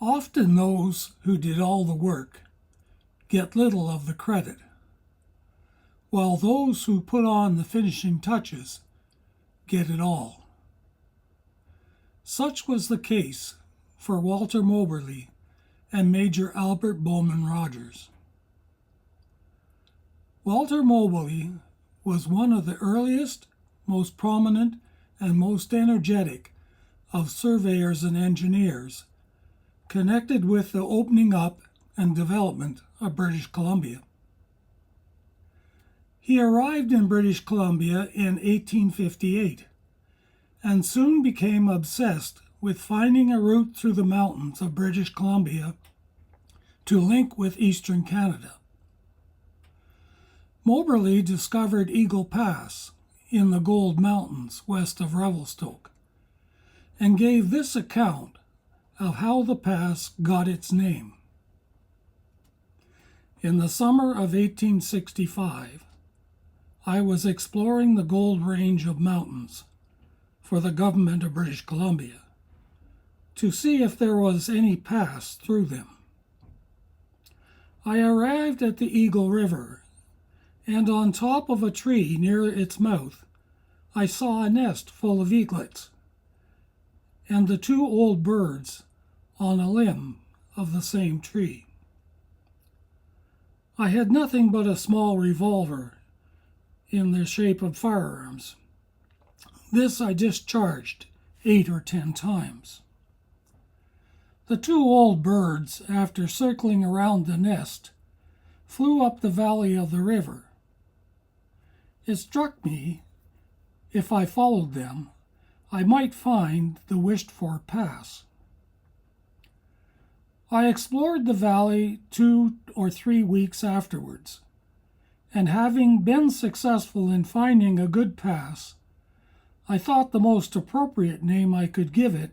Often those who did all the work get little of the credit, while those who put on the finishing touches get it all. Such was the case for Walter Moberly and Major Albert Bowman Rogers. Walter Moberly was one of the earliest, most prominent, and most energetic of surveyors and engineers connected with the opening up and development of British Columbia. He arrived in British Columbia in 1858 and soon became obsessed with finding a route through the mountains of British Columbia to link with eastern Canada. Moberly discovered Eagle Pass in the Gold Mountains west of Revelstoke and gave this account of how the pass got its name. In the summer of 1865, I was exploring the Gold Range of mountains for the government of British Columbia to see if there was any pass through them. I arrived at the Eagle River, and on top of a tree near its mouth, I saw a nest full of eaglets and the two old birds on a limb of the same tree. I had nothing but a small revolver in the shape of firearms. This I discharged 8 or 10 times. The two old birds, after circling around the nest, flew up the valley of the river. It struck me, if I followed them, I might find the wished-for pass. I explored the valley 2 or 3 weeks afterwards, and having been successful in finding a good pass, I thought the most appropriate name I could give it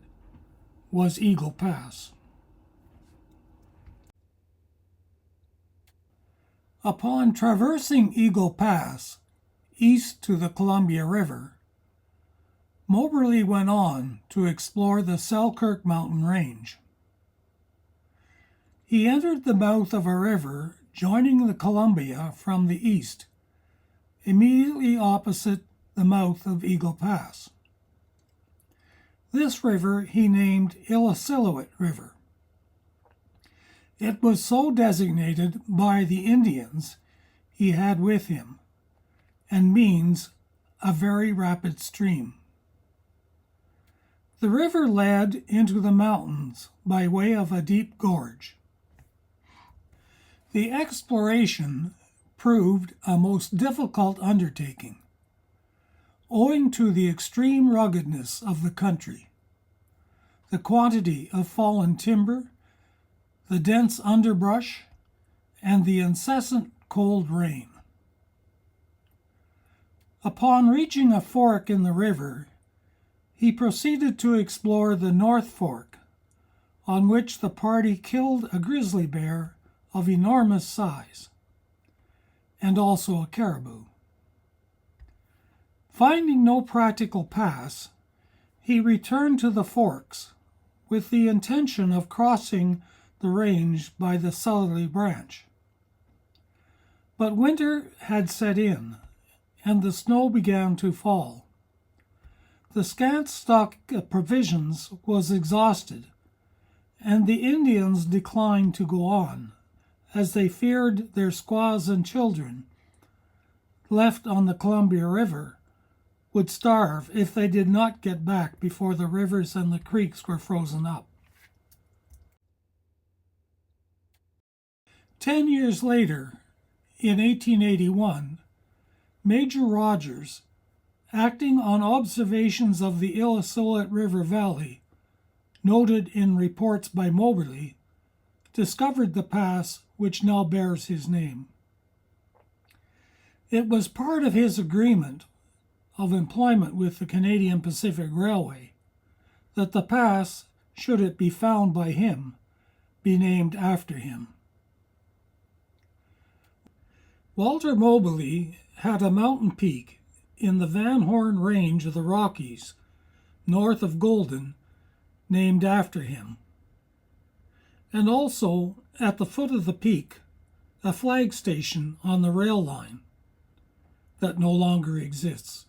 was Eagle Pass. Upon traversing Eagle Pass, east to the Columbia River, Moberly went on to explore the Selkirk mountain range. He entered the mouth of a river joining the Columbia from the east, immediately opposite the mouth of Eagle Pass. This river he named Illecillewaet River. It was so designated by the Indians he had with him, and means a very rapid stream. The river led into the mountains by way of a deep gorge. The exploration proved a most difficult undertaking, owing to the extreme ruggedness of the country, the quantity of fallen timber, the dense underbrush, and the incessant cold rain. Upon reaching a fork in the river, he proceeded to explore the North Fork, on which the party killed a grizzly bear of enormous size, and also a caribou. Finding no practical pass, he returned to the forks with the intention of crossing the range by the southerly branch. But winter had set in, and the snow began to fall. The scant stock of provisions was exhausted, and the Indians declined to go on, as they feared their squaws and children, left on the Columbia River, would starve if they did not get back before the rivers and the creeks were frozen up. 10 years later, in 1881, Major Rogers, acting on observations of the Illecillewaet River Valley, noted in reports by Moberly, discovered the pass which now bears his name. It was part of his agreement of employment with the Canadian Pacific Railway that the pass, should it be found by him, be named after him. Walter Moberly had a mountain peak in the Van Horn Range of the Rockies, north of Golden, named after him. and also at the foot of the peak, a flag station on the rail line that no longer exists.